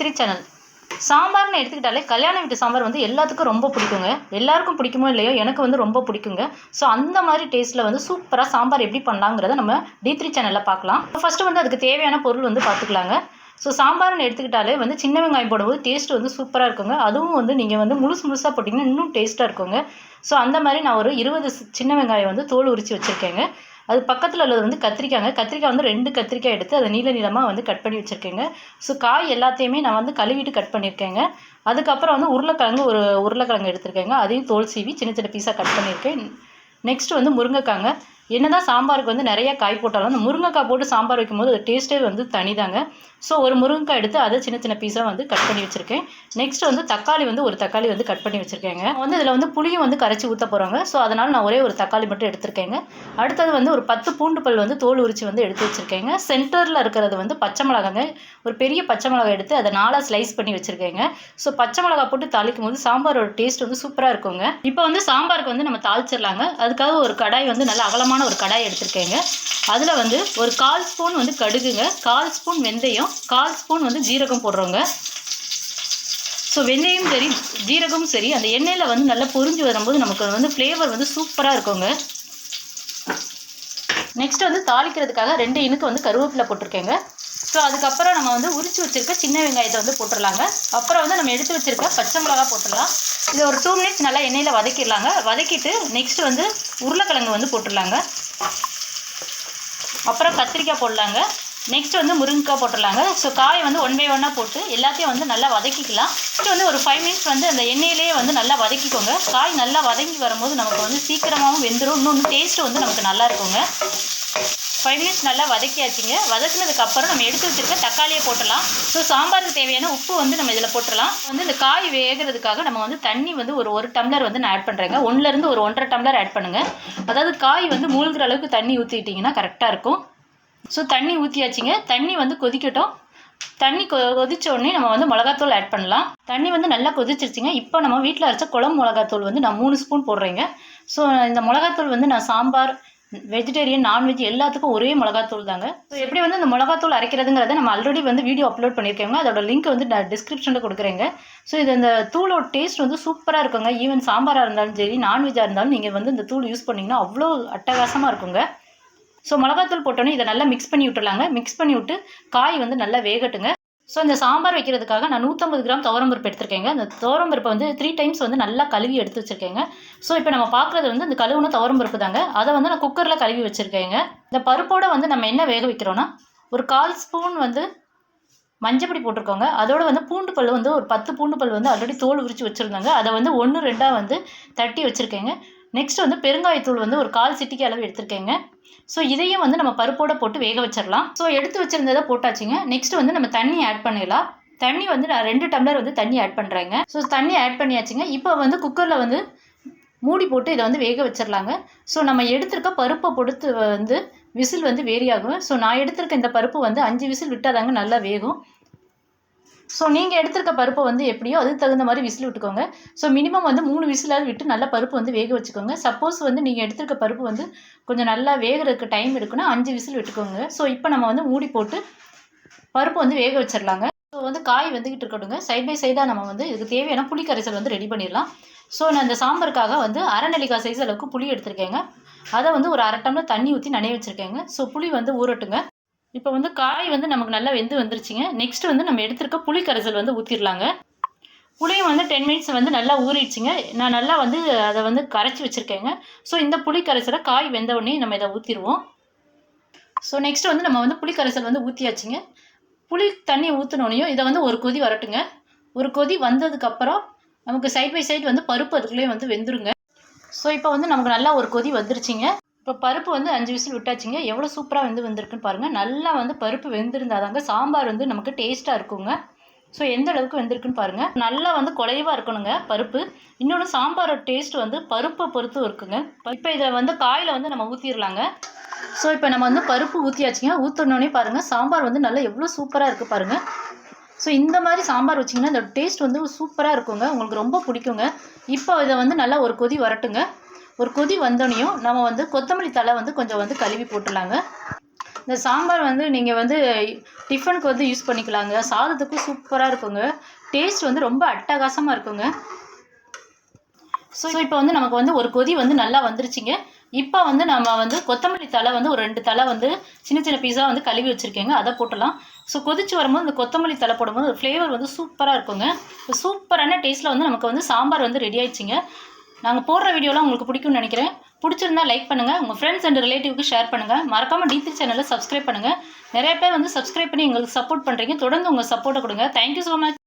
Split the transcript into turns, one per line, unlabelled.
D3 channel. சாம்பார்னு எடுத்துக்கிட்டாலே கல்யாண வீட்டு சாம்பார் வந்து எல்லாத்துக்கும் ரொம்ப பிடிக்குங்க. எல்லாருக்கும் பிடிக்குமோ இல்லையோ எனக்கு வந்து ரொம்ப பிடிக்குங்க. ஸோ அந்த மாதிரி டேஸ்ட்டில் வந்து சூப்பராக சாம்பார் எப்படி பண்ணலாங்கிறத நம்ம D3 சேனலில் பார்க்கலாம். ஃபஸ்ட்டு வந்து அதுக்கு தேவையான பொருள் வந்து பார்த்துக்கலாங்க. ஸோ சாம்பார்னு எடுத்துக்கிட்டாலே வந்து சின்ன வெங்காயம் போடும்போது டேஸ்ட் வந்து சூப்பராக இருக்குங்க. அதுவும் வந்து நீங்கள் வந்து முழுசாக போட்டிங்கன்னா இன்னும் டேஸ்ட்டாக இருக்குங்க. ஸோ அந்த மாதிரி நான் ஒரு 20 சின்ன வெங்காயம் வந்து தோல் உரித்து வச்சுருக்கேங்க. அது பக்கத்தில் உள்ளது வந்து கத்திரிக்காய்ங்க. கத்திரிக்காய் வந்து 2 கத்திரிக்காய் எடுத்து அதை நீளமாக வந்து கட் பண்ணி வச்சுருக்கேங்க. ஸோ காய் எல்லாத்தையுமே நான் வந்து கழுவிட்டு கட் பண்ணியிருக்கேங்க. அதுக்கப்புறம் வந்து உருளைக்கிழங்கு எடுத்துருக்கேங்க. அதையும் தோல் சீவி சின்ன சின்ன பீஸாக கட் பண்ணியிருக்கேன். நெக்ஸ்ட் வந்து முருங்கைக்காங்க. என்னதான் சாம்பாருக்கு வந்து நிறைய காய் போட்டாலும் அந்த முருங்கைக்காய் போட்டு சாம்பார் வைக்கும்போது அது டேஸ்ட்டே வந்து தனிதாங்க. ஸோ ஒரு முருங்கைக்காய் எடுத்து அதை சின்ன சின்ன பீஸாக வந்து கட் பண்ணி வச்சுருக்கேன். நெக்ஸ்ட் வந்து தக்காளி வந்து ஒரு தக்காளி வந்து கட் பண்ணி வச்சுருக்கேங்க. வந்து இதில் வந்து புளியும் வந்து கரைச்சி ஊற்ற போகிறாங்க. ஸோ அதனால் நான் ஒரே ஒரு தக்காளி மட்டும் எடுத்திருக்கேங்க. அடுத்தது வந்து ஒரு 10 பூண்டு பல் வந்து தோல் உரித்து வந்து எடுத்து வச்சுருக்கேங்க. சென்டரில் இருக்கிறது வந்து பச்சை மிளகாங்க. ஒரு பெரிய பச்சை மிளகாய் எடுத்து அதை 4 ஸ்லைஸ் பண்ணி வச்சுருக்கேங்க. ஸோ பச்சை மிளகாய் போட்டு தாளிக்கும் போது சாம்பாரோட டேஸ்ட் வந்து சூப்பராக இருக்குங்க. இப்போ வந்து சாம்பாருக்கு வந்து நம்ம தாளிச்சிடலாங்க. அதுக்காக ஒரு கடாய் வந்து நல்ல அகலமான ஒரு கடாய் எடுத்திருக்கேங்க. அதில் வந்து ஒரு 1/4 ஸ்பூன் வந்து கடுகுங்க, 1/4 ஸ்பூன் வெந்தயம், 1/4 ஸ்பூன் வந்து ஜீரகம் போடுறோங்க. ஸோ வெந்தயம் சரி ஜீரகமும் சரி அந்த எண்ணெயில் வந்து நல்லா பொரிஞ்சு வரும்போது நமக்கு வந்து ஃப்ளேவர் வந்து சூப்பராக இருக்குங்க. நெக்ஸ்ட் வந்து தாளிக்கிறதுக்காக 2 இனுக்கு வந்து கருவேப்பிலை போட்டிருக்கேங்க. ஸோ அதுக்கப்புறம் நம்ம வந்து உரிச்சு வச்சுருக்க சின்ன வெங்காயத்தை வந்து போட்டுடலாங்க. அப்புறம் வந்து நம்ம எடுத்து வச்சுருக்க பச்சை மிளகா போட்டுடலாம். இதை ஒரு 2 மினிட்ஸ் நல்லா எண்ணெயில் வதக்கிடலாங்க. வதக்கிட்டு நெக்ஸ்ட் வந்து உருளைக்கிழங்கு வந்து போட்டுடலாங்க. அப்புறம் கத்திரிக்காய் போடலாங்க. நெக்ஸ்ட் வந்து முருங்கைக்காய் போட்டுடலாங்க. ஸோ காயை வந்து 1 by 1 போட்டு எல்லாத்தையும் வந்து நல்லா வதக்கிக்கலாம். நெக்ஸ்ட் வந்து ஒரு 5 மினிட்ஸ் வந்து அந்த எண்ணெயிலேயே வந்து நல்லா வதக்கிக்கோங்க. காய் நல்லா வதங்கி வரும்போது நமக்கு வந்து சீக்கிரமாகவும் வெந்துடும். இன்னொன்று டேஸ்ட் வந்து நமக்கு நல்லா இருக்குங்க. 5 மினிட்ஸ் நல்லா வதக்கியாச்சுங்க. வதக்கினதுக்கப்புறம் நம்ம எடுத்து வச்சுருக்க தக்காளியை போட்டலாம். ஸோ சாம்பாருக்கு தேவையான உப்பு வந்து நம்ம இதில் போட்டுடலாம். வந்து இந்த காய் வேகிறதுக்காக நம்ம வந்து தண்ணி வந்து ஒரு டம்ளர் வந்து நான் ஆட் பண்ணுறேங்க. 1லேருந்து ஒரு 1.5 டம்ளர் ஆட் பண்ணுங்கள். அதாவது காய் வந்து மூழ்கிற அளவுக்கு தண்ணி ஊற்றிட்டிங்கன்னா கரெக்டாக இருக்கும். ஸோ தண்ணி ஊற்றியாச்சுங்க. தண்ணி வந்து கொதிக்கட்டும். தண்ணி கொதிச்ச உடனே நம்ம வந்து மிளகாத்தூள் ஆட் பண்ணலாம். தண்ணி வந்து நல்லா கொதிச்சிருச்சுங்க. இப்போ நம்ம வீட்டில் அரைச்ச குழம்பு மிளகாத்தூள் வந்து நான் 3 ஸ்பூன் போடுறேங்க. ஸோ இந்த மிளகாத்தூள் வந்து நான் சாம்பார், வெஜிடேரியன், நான்வெஜ் எல்லாத்துக்கும் ஒரே மிளகாத்தூள் தாங்க. ஸோ எப்படி வந்து இந்த மிளகாத்தூள் அரைக்கிறதுங்கிறத நம்ம ஆல்ரெடி வந்து வீடியோ அப்லோட் பண்ணியிருக்கேங்க. அதோட லிங்க் வந்து நான் டிஸ்கிரிப்ஷனில் கொடுக்குறேங்க. ஸோ இது இந்த தூளோட டேஸ்ட் வந்து சூப்பராக இருக்குங்க. ஈவன் சாம்பாராக இருந்தாலும் சரி, நான்வெஜ்ஜாக இருந்தாலும் நீங்கள் வந்து இந்த தூள் யூஸ் பண்ணிங்கன்னா அவ்வளோ அட்டகாசமாக இருக்குங்க. ஸோ மிளகாத்தூள் போட்டோன்னே இதை நல்லா மிக்ஸ் பண்ணி விட்டுலாங்க. மிக்ஸ் பண்ணி விட்டு காய் வந்து நல்லா வேகட்டுங்க. ஸோ இந்த சாம்பார் வைக்கிறதுக்காக நான் 150 கிராம் துவரம்பருப்பு எடுத்திருக்கேங்க. அந்த துவரம்பருப்பை வந்து 3 டைம்ஸ் வந்து நல்லா கழுவி எடுத்து வச்சுருக்கேங்க. ஸோ இப்போ நம்ம பார்க்குறது வந்து இந்த கழுவுன துவரம்பருப்பு தாங்க. அதை வந்து நான் குக்கரில் கழுவி வச்சுருக்கேங்க. இந்த பருப்போடு வந்து நம்ம என்ன வேக வைக்கிறோன்னா ஒரு 1/4 ஸ்பூன் வந்து மஞ்சப்பொடி போட்டிருக்கோங்க. அதோட வந்து பூண்டு பல் வந்து ஒரு 10 பூண்டு பல் வந்து ஆல்ரெடி தோல் உரித்து வச்சுருந்தாங்க. அதை வந்து 1 2 வந்து தட்டி வச்சுருக்கேங்க. நெக்ஸ்ட் வந்து பெருங்காயத்தூள் வந்து ஒரு 1/4 சிட்டிக்கு அளவு எடுத்திருக்கேங்க. ஸோ இதையும் வந்து நம்ம பருப்போடு போட்டு வேக வச்சிடலாம். ஸோ எடுத்து வச்சுருந்ததை போட்டாச்சுங்க. நெக்ஸ்ட் வந்து நம்ம தண்ணி ஆட் பண்ணிடலாம். தண்ணி வந்து நான் 2 டம்ளர் வந்து தண்ணி ஆட் பண்ணுறேங்க. ஸோ தண்ணி ஆட் பண்ணியாச்சுங்க. இப்போ வந்து குக்கரில் வந்து மூடி போட்டு இதை வந்து வேக வச்சிடலாங்க. ஸோ நம்ம எடுத்திருக்க பருப்பை பொறுத்து வந்து விசில் வந்து வேரி ஆகும். ஸோ நான் எடுத்திருக்க இந்த பருப்பு வந்து 5 விசில் விட்டாதாங்க நல்லா வேகும். ஸோ நீங்கள் எடுத்திருக்க பருப்பை வந்து எப்படியோ அதுக்கு தகுந்த மாதிரி விசில் விட்டுக்கோங்க. ஸோ மினிமம் வந்து 3 விசிலாவது விட்டு நல்லா பருப்பு வந்து வேக வச்சுக்கோங்க. சப்போஸ் வந்து நீங்கள் எடுத்திருக்க பருப்பு வந்து கொஞ்சம் நல்லா வேகிறதுக்கு டைம் எடுக்குன்னா 5 விசில் விட்டுக்கோங்க. ஸோ இப்போ நம்ம வந்து மூடி போட்டு பருப்பு வந்து வேக வச்சிடலாங்க. ஸோ வந்து காய் வந்துக்கிட்டு இருக்கட்டுங்க. சைட் பை சைடாக நம்ம வந்து இதுக்கு தேவையான புளி கரைசல் வந்து ரெடி பண்ணிடலாம். ஸோ நான் இந்த சாம்பாருக்காக வந்து அரை நெல்லிக்காய் சைஸ் அளவுக்கு புளி எடுத்திருக்கேங்க. அதை வந்து ஒரு 1/2 டம்ளர் தண்ணி ஊற்றி நனைய வச்சுருக்கேங்க. ஸோ புளி வந்து ஊறட்டுங்க. இப்போ வந்து காய் வந்து நமக்கு நல்லா வெந்து வந்துருச்சுங்க. நெக்ஸ்ட் வந்து நம்ம எடுத்திருக்க புளி கரைசல் வந்து ஊற்றிடலாங்க. புளியும் வந்து 10 மினிட்ஸ் வந்து நல்லா ஊறிடுச்சுங்க. நான் நல்லா வந்து அதை வந்து கரைச்சி வச்சுருக்கேங்க. ஸோ இந்த புளி கரைசலை காய் வெந்த உடனே நம்ம இதை ஊற்றிடுவோம். ஸோ நெக்ஸ்ட் வந்து நம்ம வந்து புளி கரைசல் வந்து ஊற்றியாச்சுங்க. புளி தண்ணி ஊற்றினோனையும் இதை வந்து ஒரு கொதி வரட்டுங்க. ஒரு கொதி வந்ததுக்கப்புறம் நமக்கு சைட் பை சைடு வந்து பருப்பு அதுக்குள்ளேயே வந்து வெந்துருங்க. ஸோ இப்போ வந்து நமக்கு நல்லா ஒரு கொதி வந்துருச்சுங்க. இப்போ பருப்பு வந்து 5 விசில் விட்டாச்சுங்க. எவ்வளோ சூப்பராக வந்திருக்குன்னு பாருங்கள். நல்லா வந்து பருப்பு வெந்திருந்தாதாங்க சாம்பார் வந்து நமக்கு டேஸ்ட்டாக இருக்குங்க. ஸோ எந்த அளவுக்கு வெந்திருக்குன்னு பாருங்கள். நல்லா வந்து குலைவாக இருக்கணுங்க பருப்பு. இன்னொன்று சாம்பாரோட டேஸ்ட் வந்து பருப்பை பொறுத்து இருக்குங்க. இப்போ இதை வந்து காயில் வந்து நம்ம ஊற்றிடலாங்க. ஸோ இப்போ நம்ம வந்து பருப்பு ஊற்றியாச்சுங்க. ஊற்றினோடனே பாருங்கள் சாம்பார் வந்து நல்லா எவ்வளோ சூப்பராக இருக்குது பாருங்கள். ஸோ இந்த மாதிரி சாம்பார் வச்சிங்கன்னா இந்த டேஸ்ட் வந்து சூப்பராக இருக்குங்க. உங்களுக்கு ரொம்ப பிடிக்குங்க. இப்போ இதை வந்து நல்லா ஒரு கொதி வரட்டுங்க. ஒரு கொதி வந்தோடனையும் நம்ம வந்து கொத்தமல்லி தழை வந்து கொஞ்சம் வந்து கழுவி போட்டுடலாங்க. இந்த சாம்பார் வந்து நீங்கள் வந்து டிஃபனுக்கு வந்து யூஸ் பண்ணிக்கலாங்க. சாதத்துக்கும் சூப்பராக இருக்குங்க. டேஸ்ட் வந்து ரொம்ப அட்டகாசமாக இருக்குங்க. ஸோ இப்போ வந்து நமக்கு வந்து ஒரு கொதி வந்து நல்லா வந்துருச்சுங்க. இப்போ வந்து நம்ம வந்து கொத்தமல்லி தழை வந்து ஒரு 2 தழை வந்து சின்ன சின்ன பீஸாக வந்து கழுவி வச்சுருக்கேங்க. அதை போட்டலாம். ஸோ கொதிச்சு வரும்போது இந்த கொத்தமல்லி தழை போடும்போது ஒரு ஃப்ளேவர் வந்து சூப்பராக இருக்குங்க. சூப்பரான டேஸ்ட்டில் வந்து நமக்கு வந்து சாம்பார் வந்து ரெடி ஆயிடுச்சுங்க. நாங்கள் போடுற வீடியோலாம் உங்களுக்கு பிடிக்கும்னு நினைக்கிறேன். பிடிச்சிருந்தா லைக் பண்ணுங்கள், உங்கள் ஃப்ரெண்ட்ஸ் அண்ட் ரிலேட்டிவ்க்கு ஷேர் பண்ணுங்கள். மறக்காமல் D3 சேனலை சப்ஸ்கிரைப் பண்ணுங்கள். நிறைய பேர் வந்து சப்ஸ்கிரைப் பண்ணி எங்களுக்கு சப்போர்ட் பண்ணுறீங்க. தொடர்ந்து உங்கள் சப்போர்ட்டை கொடுங்க. Thank you so much.